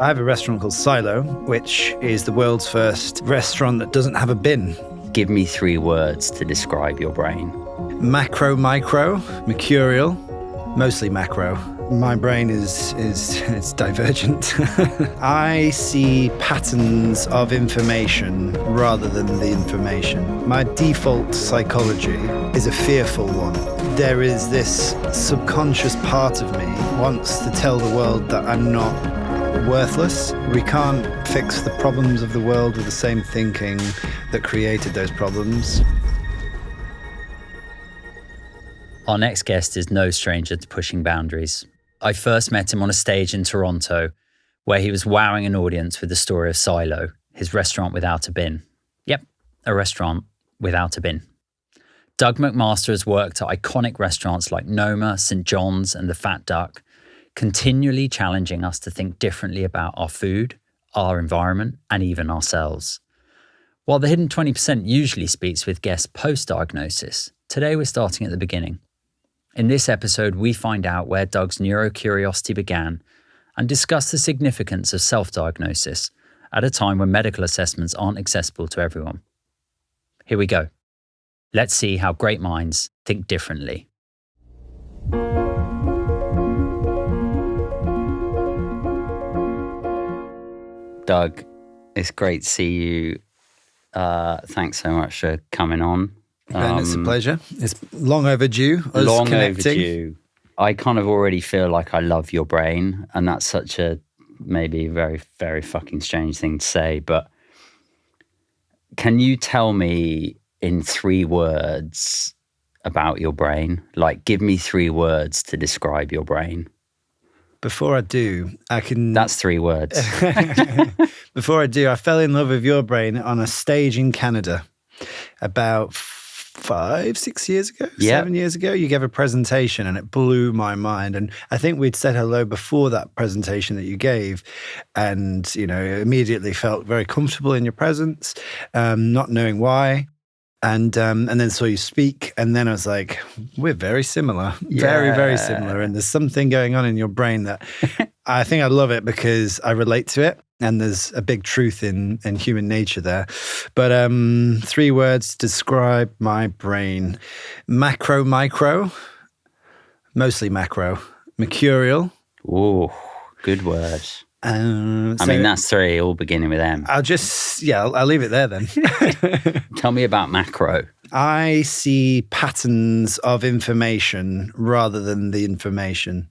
I have a restaurant called Silo, which is the world's first restaurant that doesn't have a bin. Give me 3 words to describe your brain. Macro, micro, mercurial, mostly macro. My brain is divergent. I see patterns of information rather than the information. My default psychology is a fearful one. There is this subconscious part of me wants to tell the world that I'm not worthless. We can't fix the problems of the world with the same thinking that created those problems. Our next guest is no stranger to pushing boundaries. I first met him on a stage in Toronto, where he was wowing an audience with the story of Silo, his restaurant without a bin. Yep, a restaurant without a bin. Doug McMaster has worked at iconic restaurants like Noma, St. John's, and the Fat Duck, continually challenging us to think differently about our food, our environment, and even ourselves. While the hidden 20% usually speaks with guests post-diagnosis, today we're starting at the beginning. In this episode, we find out where Doug's neurocuriosity began and discuss the significance of self-diagnosis at a time when medical assessments aren't accessible to everyone. Here we go. Let's see how great minds think differently. Doug, it's great to see you. Thanks so much for coming on. Ben, it's a pleasure. It's long overdue. Overdue. I kind of already feel like I love your brain, and that's such a maybe very, very fucking strange thing to say, but can you tell me in 3 words about your brain? Like, give me 3 words to describe your brain. Before I do, I can... That's 3 words. Before I do, I fell in love with your brain on a stage in Canada about 5-6 years ago, 7 years ago. You gave a presentation and it blew my mind. And I think we'd said hello before that presentation that you gave, and, you know, immediately felt very comfortable in your presence, not knowing why. And then saw you speak, and then I was like, we're very similar, very, very similar. And there's something going on in your brain that I think I love it because I relate to it. And there's a big truth in human nature there. But 3 words to describe my brain. Macro, micro, mostly macro. Mercurial. Ooh, good word. I mean, that's 3, all beginning with M. I'll leave it there then. Tell me about macro. I see patterns of information rather than the information.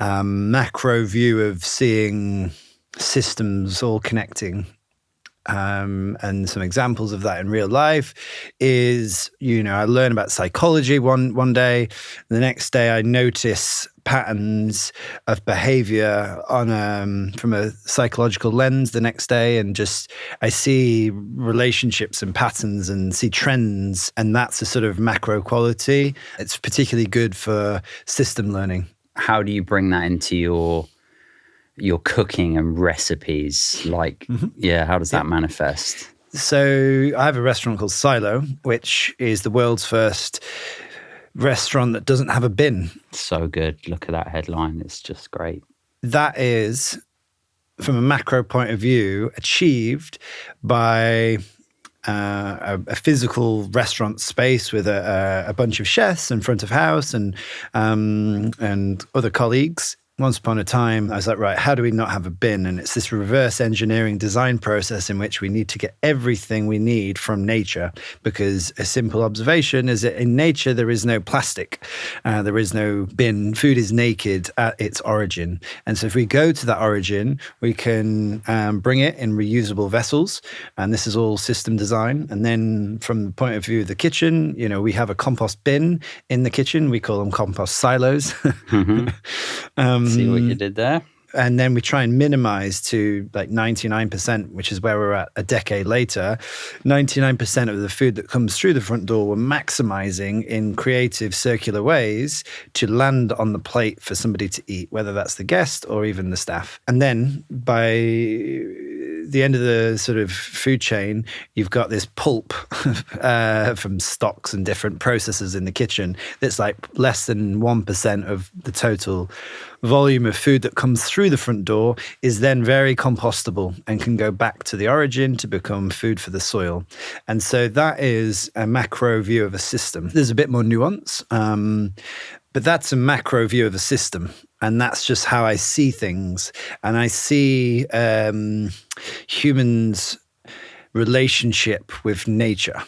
Macro view of seeing systems all connecting. And some examples of that in real life is, you know, I learn about psychology one day. The next day I notice patterns of behavior on from a psychological lens the next day, and just I see relationships and patterns and see trends, and that's a sort of macro quality. It's particularly good for system learning. How do you bring that into your cooking and recipes? Like, how does that manifest? So I have a restaurant called Silo, which is the world's first restaurant that doesn't have a bin. So good. Look at that headline. It's just great. That is, from a macro point of view, achieved by a physical restaurant space with a bunch of chefs and front of house and other colleagues. Once upon a time, I was like, right, how do we not have a bin? And it's this reverse engineering design process in which we need to get everything we need from nature, because a simple observation is that in nature, there is no plastic. There is no bin. Food is naked at its origin. And so if we go to that origin, we can bring it in reusable vessels. And this is all system design. And then from the point of view of the kitchen, you know, we have a compost bin in the kitchen. We call them compost silos. See what you did there? And then we try and minimize to like 99%, which is where we're at a decade later. 99% of the food that comes through the front door, we're maximizing in creative circular ways to land on the plate for somebody to eat, whether that's the guest or even the staff. And then by the end of the sort of food chain, you've got this pulp from stocks and different processes in the kitchen that's like less than 1% of the total volume of food that comes through the front door, is then very compostable and can go back to the origin to become food for the soil. And so that is a macro view of a system. There's a bit more nuance, but that's a macro view of a system. And that's just how I see things. And I see humans' relationship with nature.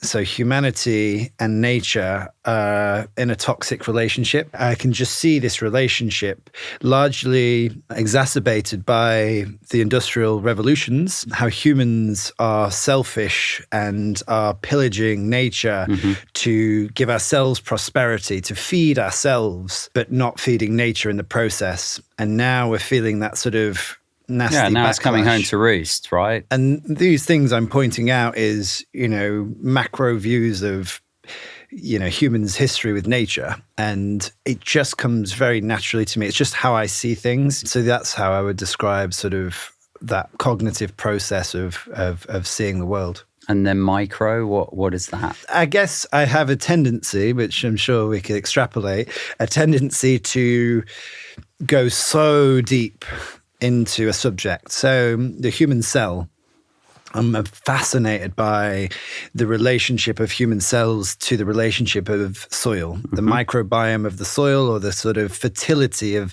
So humanity and nature are in a toxic relationship. I can just see this relationship largely exacerbated by the industrial revolutions, how humans are selfish and are pillaging nature to give ourselves prosperity, to feed ourselves, but not feeding nature in the process. And now we're feeling that sort of nasty now backlash. It's coming home to roost, right? And these things I'm pointing out is, macro views of, humans' history with nature. And it just comes very naturally to me. It's just how I see things. So that's how I would describe sort of that cognitive process of seeing the world. And then micro, what is that? I guess I have a tendency, which I'm sure we could extrapolate, a tendency to go so deep into a subject. So the human cell, I'm fascinated by the relationship of human cells to the relationship of soil, the microbiome of the soil, or the sort of fertility of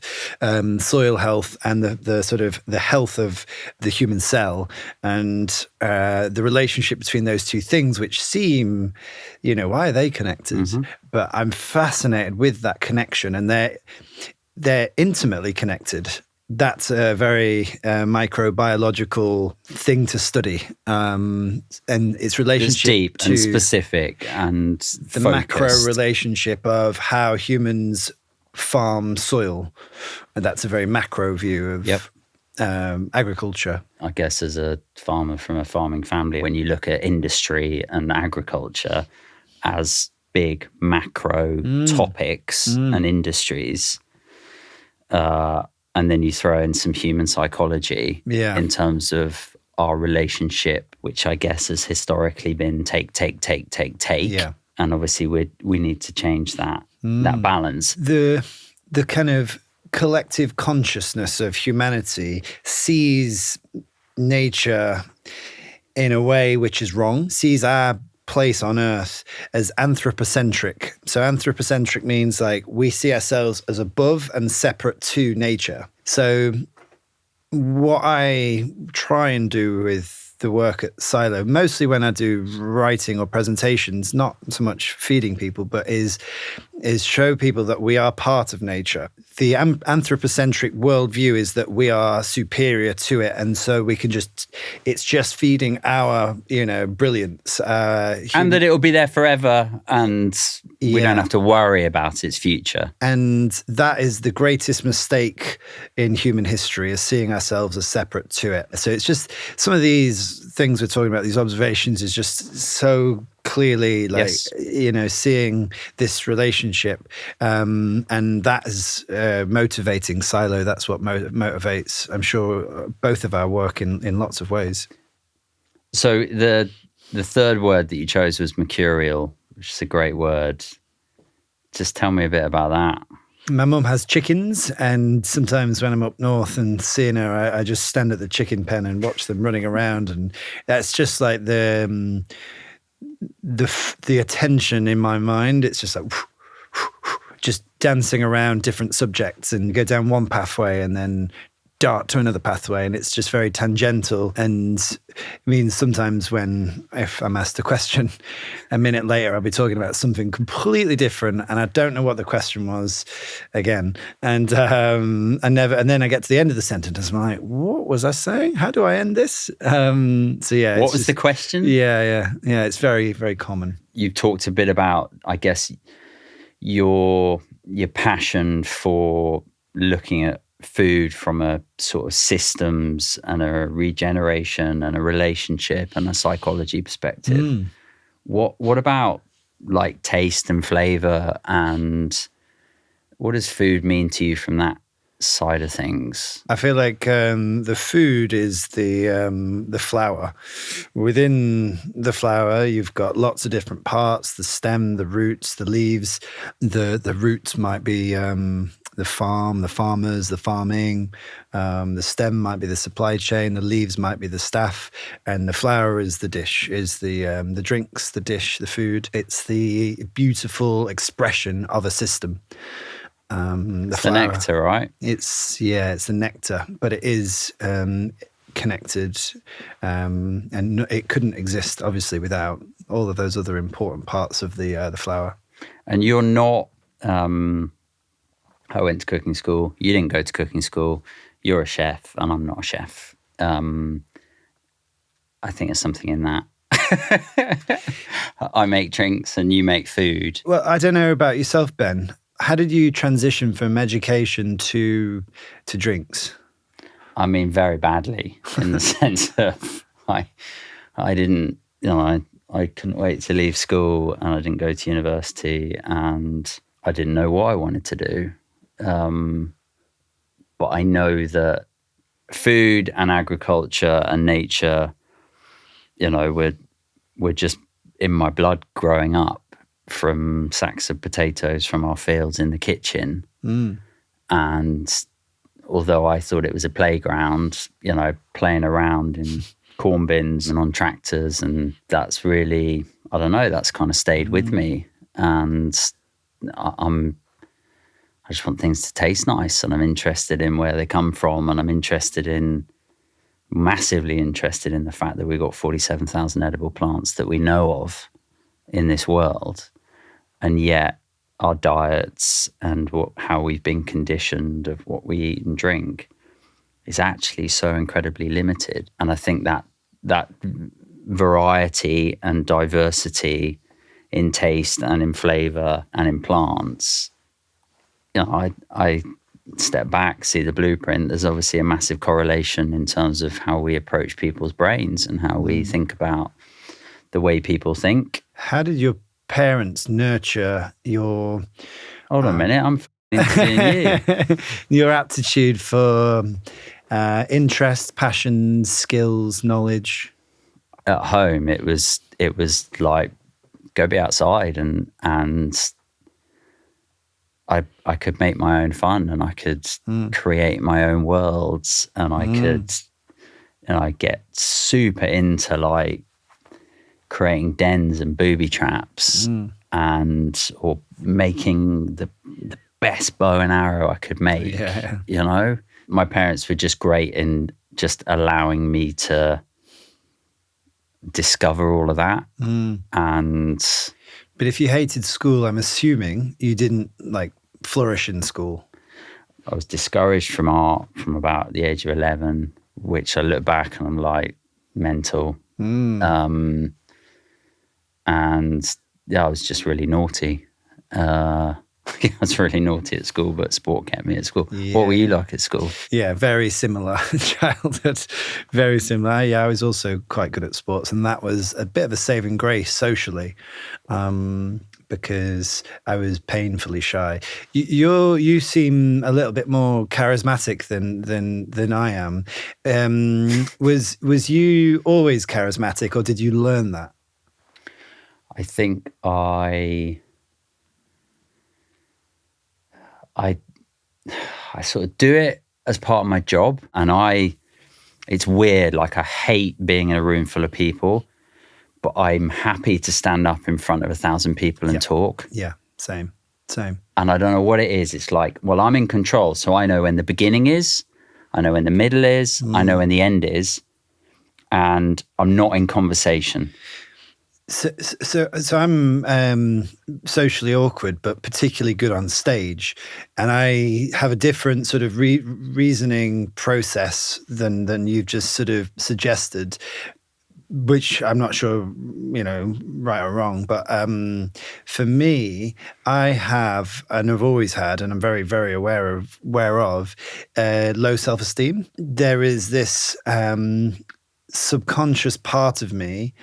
soil health, and the sort of the health of the human cell, and the relationship between those two things, which seem, why are they connected? But I'm fascinated with that connection, and they're intimately connected. That's a very microbiological thing to study, and its relationship it's deep to and specific and the focused. macro relationship of how humans farm soil, and that's a very macro view of agriculture. I guess as a farmer from a farming family, when you look at industry and agriculture as big macro topics and industries, and then you throw in some human psychology in terms of our relationship, which I guess has historically been take. Yeah. And obviously we need to change that balance. The kind of collective consciousness of humanity sees nature in a way which is wrong, sees our place on earth as anthropocentric. So anthropocentric means like we see ourselves as above and separate to nature. So what I try and do with the work at Silo, mostly when I do writing or presentations, not so much feeding people, but is show people that we are part of nature. The anthropocentric worldview is that we are superior to it, and so we can it's just feeding our, brilliance. And that it will be there forever, and we don't have to worry about its future. And that is the greatest mistake in human history, is seeing ourselves as separate to it. So it's just some of these things we're talking about, these observations, is just so clearly seeing this relationship, and that is motivating Silo. That's what motivates, I'm sure, both of our work in lots of ways. So the third word that you chose was mercurial, which is a great word. Just tell me a bit about that. My mum has chickens, and sometimes when I'm up north and seeing her, I just stand at the chicken pen and watch them running around, and that's just like the attention in my mind. It's just like just dancing around different subjects, and go down one pathway and then dart to another pathway, and it's just very tangential. And it means sometimes if I'm asked a question, a minute later I'll be talking about something completely different, and I don't know what the question was again. And and then I get to the end of the sentence, I'm like, what was I saying? How do I end this? What was the question? Yeah. It's very, very common. You've talked a bit about, I guess, your passion for looking at food from a sort of systems and a regeneration and a relationship and a psychology perspective. What about like taste and flavor, and what does food mean to you from that side of things? I feel like the food is the flower. Within the flower, you've got lots of different parts: the stem, the roots, the leaves. The roots might be the farm, the farmers, the farming. The stem might be the supply chain. The leaves might be the staff, and the flower is the dish, is the drinks, the dish, the food. It's the beautiful expression of a system. It's the nectar, right? It's the nectar, but it is connected, and it couldn't exist obviously without all of those other important parts of the flower. And you're not. I went to cooking school. You didn't go to cooking school. You're a chef, and I'm not a chef. I think there's something in that. I make drinks, and you make food. Well, I don't know about yourself, Ben. How did you transition from education to drinks? I mean, very badly, in the sense of I didn't, I couldn't wait to leave school, and I didn't go to university, and I didn't know what I wanted to do. But I know that food and agriculture and nature, were just in my blood growing up. From sacks of potatoes from our fields in the kitchen. And although I thought it was a playground, playing around in corn bins and on tractors, and that's really, I don't know, that's kind of stayed with me. And I just want things to taste nice, and I'm interested in where they come from, and I'm massively interested in the fact that we've got 47,000 edible plants that we know of in this world. And yet our diets and how we've been conditioned of what we eat and drink is actually so incredibly limited. And I think that variety and diversity in taste and in flavor and in plants, I step back, see the blueprint. There's obviously a massive correlation in terms of how we approach people's brains and how we think about the way people think. How did your parents nurture your... Hold on a minute, I'm interviewing you. Your aptitude for interest, passions, skills, knowledge? At home, it was like, go be outside, and I could make my own fun, and I could create my own worlds, and I get super into like creating dens and booby traps or making the best bow and arrow I could make. My parents were just great in just allowing me to discover all of that. But if you hated school, I'm assuming you didn't like flourish in school. I was discouraged from art from about the age of 11, which I look back and I'm like, mental. And I was just really naughty. I was really naughty at school, but sport kept me at school. Yeah. What were you like at school? Yeah, very similar childhood. Very similar. Yeah, I was also quite good at sports, and that was a bit of a saving grace socially, because I was painfully shy. You seem a little bit more charismatic than I am. Was you always charismatic, or did you learn that? I think I sort of do it as part of my job, and it's weird, like I hate being in a room full of people, but I'm happy to stand up in front of 1,000 people and talk. Yeah, same. And I don't know what it is. It's like, well, I'm in control, so I know when the beginning is, I know when the middle is, I know when the end is, and I'm not in conversation. So I'm socially awkward, but particularly good on stage, and I have a different sort of reasoning process than you've just sort of suggested, which I'm not sure, right or wrong. But for me, I have, and I've always had, and I'm very, very aware of low self-esteem. There is this subconscious part of me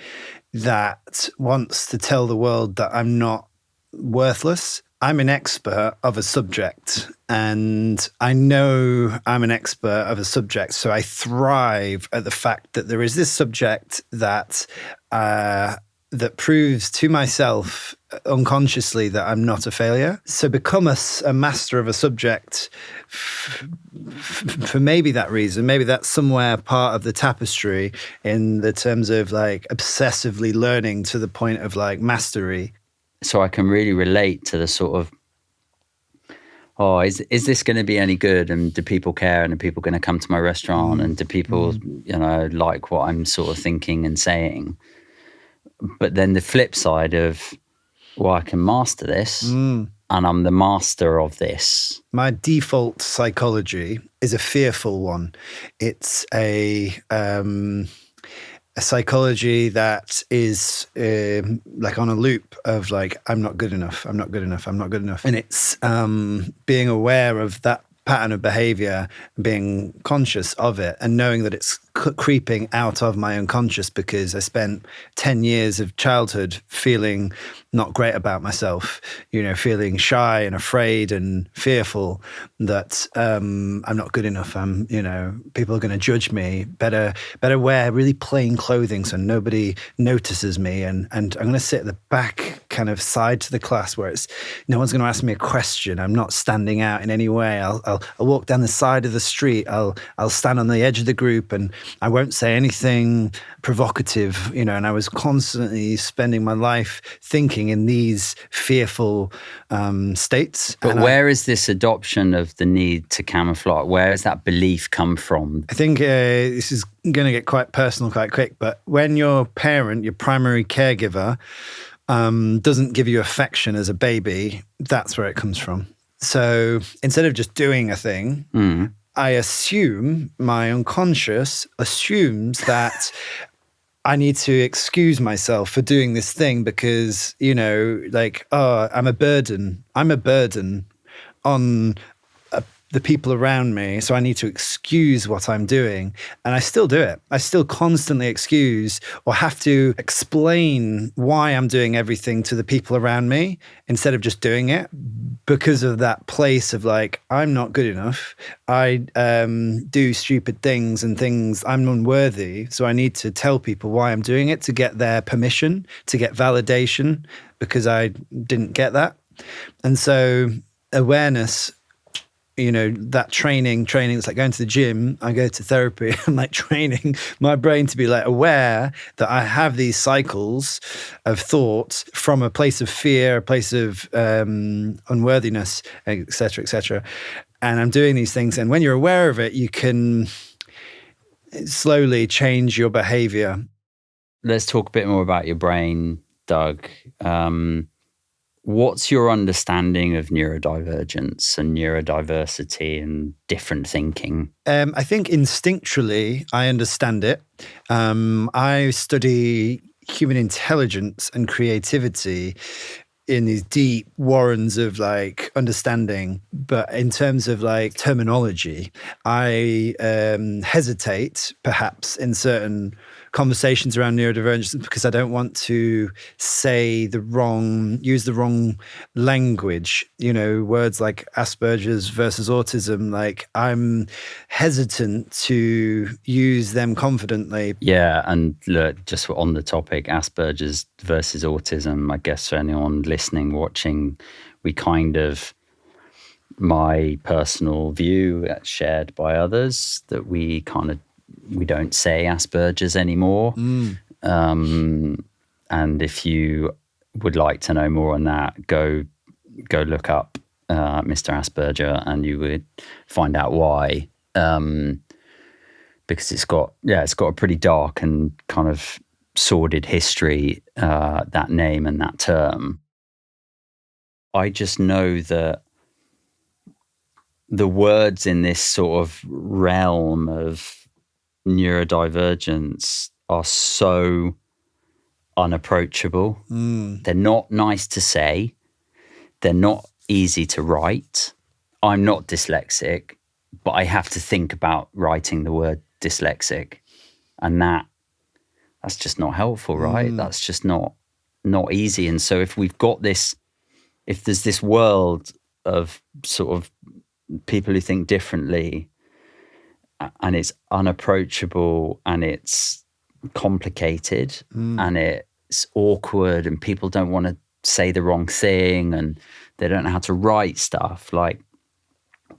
that wants to tell the world that I'm not worthless. I'm an expert of a subject, and I know I'm an expert of a subject. So I thrive at the fact that there is this subject that that proves to myself unconsciously that I'm not a failure. So become a master of a subject for maybe that reason. Maybe that's somewhere part of the tapestry in the terms of like obsessively learning to the point of like mastery. So I can really relate to the sort of, is this going to be any good? And do people care? And are people going to come to my restaurant? And do people, like what I'm sort of thinking and saying? But then the flip side of, I can master this and I'm the master of this. My default psychology is a fearful one. It's a psychology that is like on a loop of like, I'm not good enough, I'm not good enough, I'm not good enough. And it's being aware of that pattern of behavior, being conscious of it and knowing that it's creeping out of my unconscious because I spent 10 years of childhood feeling not great about myself, feeling shy and afraid and fearful that I'm not good enough. People are going to judge me. Better wear really plain clothing so nobody notices me. And I'm going to sit at the back kind of side to the class where it's no one's going to ask me a question. I'm not standing out in any way. I'll walk down the side of the street. I'll stand on the edge of the group and I won't say anything provocative, and I was constantly spending my life thinking in these fearful states. But where is this adoption of the need to camouflage? Where has that belief come from? I think this is going to get quite personal quite quick, but when your parent, your primary caregiver, doesn't give you affection as a baby, that's where it comes from. So instead of just doing a thing, I assume my unconscious assumes that I need to excuse myself for doing this thing because, I'm a burden. I'm a burden on the people around me. So I need to excuse what I'm doing. And I still do it. I still constantly excuse or have to explain why I'm doing everything to the people around me instead of just doing it because of that place of like, I'm not good enough. I do stupid things and things I'm unworthy. So I need to tell people why I'm doing it to get their permission, to get validation because I didn't get that. And so awareness, that training, it's like going to the gym. I go to therapy. I'm like training my brain to be like aware that I have these cycles of thought from a place of fear, a place of unworthiness, et cetera, and I'm doing these things. And when you're aware of it, you can slowly change your behavior. Let's talk a bit more about your brain, Doug. What's your understanding of neurodivergence and neurodiversity and different thinking? I think instinctually I understand it. I study human intelligence and creativity in these deep warrens of like understanding. But in terms of like terminology, I hesitate perhaps in certain conversations around neurodivergence because I don't want to use the wrong language, words like Asperger's versus autism. Like I'm hesitant to use them confidently. Yeah. And look, just on the topic, Asperger's versus autism, I guess for anyone listening, watching, my personal view shared by others that we don't say Asperger's anymore. And if you would like to know more on that, go look up Mr. Asperger and you would find out why. Because it's got a pretty dark and kind of sordid history, that name and that term. I just know that the words in this sort of realm of neurodivergence are so unapproachable. They're not nice to say. They're not easy to write. I'm not dyslexic, but I have to think about writing the word dyslexic. And that's just not helpful, right? That's just not easy. And so if we've got this if there's this world of sort of people who think differently, and it's unapproachable and it's complicated and it's awkward and people don't want to say the wrong thing and they don't know how to write stuff, like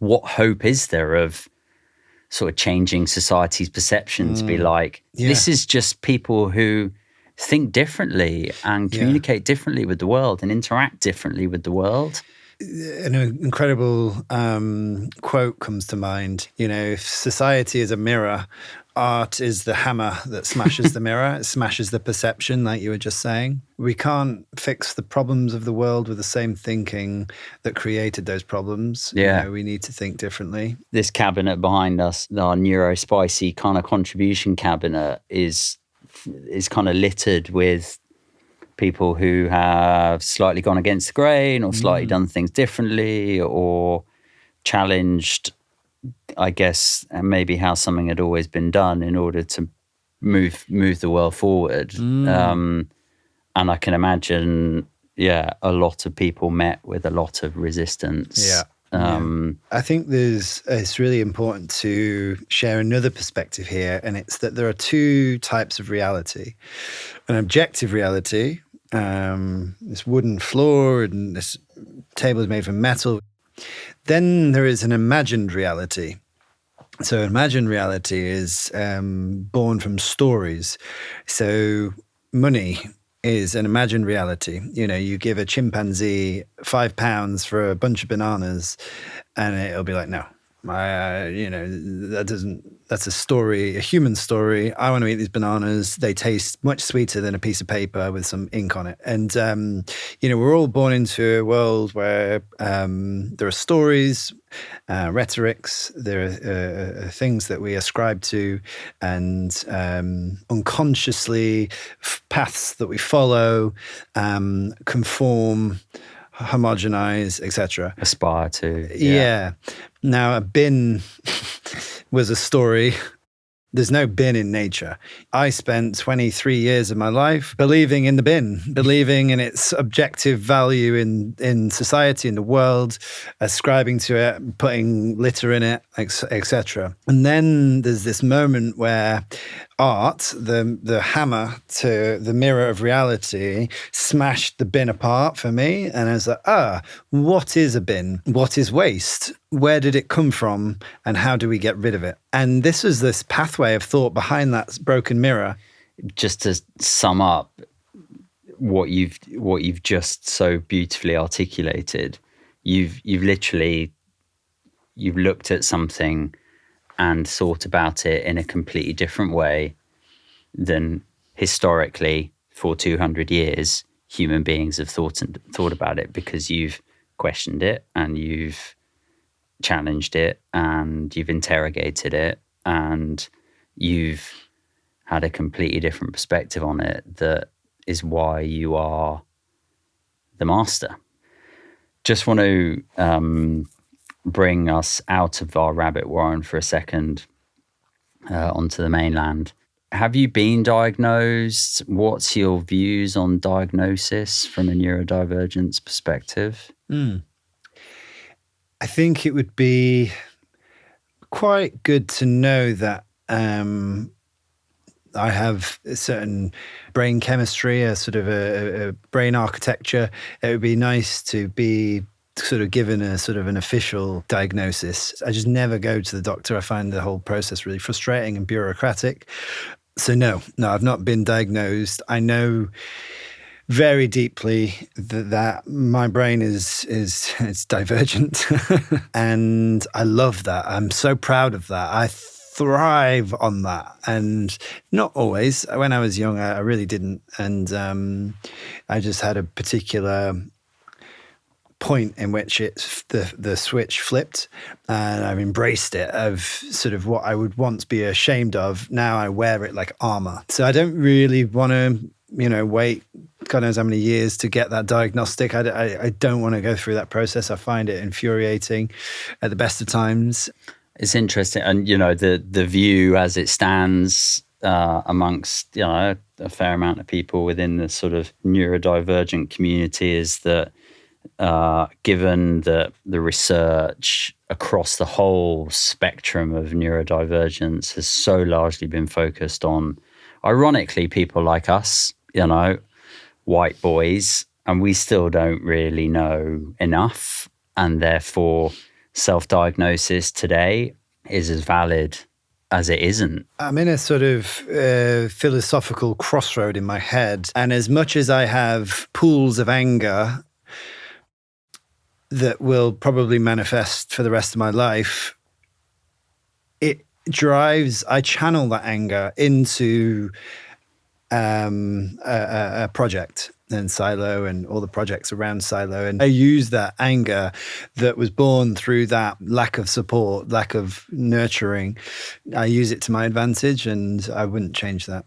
what hope is there of sort of changing society's perception to be like, this is just people who think differently and communicate differently with the world and interact differently with the world? An incredible quote comes to mind. You know, if society is a mirror, art is the hammer that smashes the mirror. It smashes the perception, like you were just saying. We can't fix the problems of the world with the same thinking that created those problems. Yeah. You know, we need to think differently. This cabinet behind us, our neurospicy kind of contribution cabinet, is kind of littered with people who have slightly gone against the grain or slightly done things differently or challenged, I guess, maybe how something had always been done in order to move the world forward. And I can imagine, a lot of people met with a lot of resistance. Yeah. I think it's really important to share another perspective here, and it's that there are two types of reality. An objective reality, this wooden floor and this table is made from metal. Then there is an imagined reality. So imagined reality is born from stories. So money is an imagined reality. You know, you give a chimpanzee £5 for a bunch of bananas and it'll be like, no, that's a story, a human story. I want to eat these bananas. They taste much sweeter than a piece of paper with some ink on it. And, we're all born into a world where there are stories, rhetorics, there are things that we ascribe to, and unconsciously paths that we follow, conform, homogenize, etc. Aspire to. Yeah. Now, a bin was a story. There's no bin in nature. I spent 23 years of my life believing in the bin, believing in its objective value in society, in the world, ascribing to it, putting litter in it, etc. And then there's this moment where art, the hammer to the mirror of reality, smashed the bin apart for me. And I was like, what is a bin? What is waste? Where did it come from? And how do we get rid of it? And this was this pathway of thought behind that broken mirror. Just to sum up what you've just so beautifully articulated, you've looked at something and thought about it in a completely different way than historically for 200 years human beings have thought about it, because you've questioned it and you've challenged it and you've interrogated it and you've had a completely different perspective on it. That is why you are the master. Just want to bring us out of our rabbit warren for a second, onto the mainland. Have you been diagnosed? What's your views on diagnosis from a neurodivergence perspective? I think it would be quite good to know that I have a certain brain chemistry, a sort of a brain architecture. It would be nice to be sort of given a sort of an official diagnosis. I just never go to the doctor. I find the whole process really frustrating and bureaucratic. So no, I've not been diagnosed. I know very deeply that my brain is divergent, and I love that. I'm so proud of that. I thrive on that, and not always. When I was young, I really didn't, and I just had a particular point in which the switch flipped, and I've embraced it, of sort of what I would once be ashamed of. Now I wear it like armor. So I don't really want to, wait God knows how many years to get that diagnostic. I don't want to go through that process. I find it infuriating at the best of times. It's interesting. And, the view as it stands amongst, a fair amount of people within the sort of neurodivergent community is that given that the research across the whole spectrum of neurodivergence has so largely been focused on, ironically, people like us, white boys, and we still don't really know enough. And therefore, self-diagnosis today is as valid as it isn't. I'm in a sort of philosophical crossroad in my head. And as much as I have pools of anger that will probably manifest for the rest of my life, I channel that anger into a project and Silo and all the projects around Silo. And I use that anger that was born through that lack of support, lack of nurturing. I use it to my advantage, and I wouldn't change that.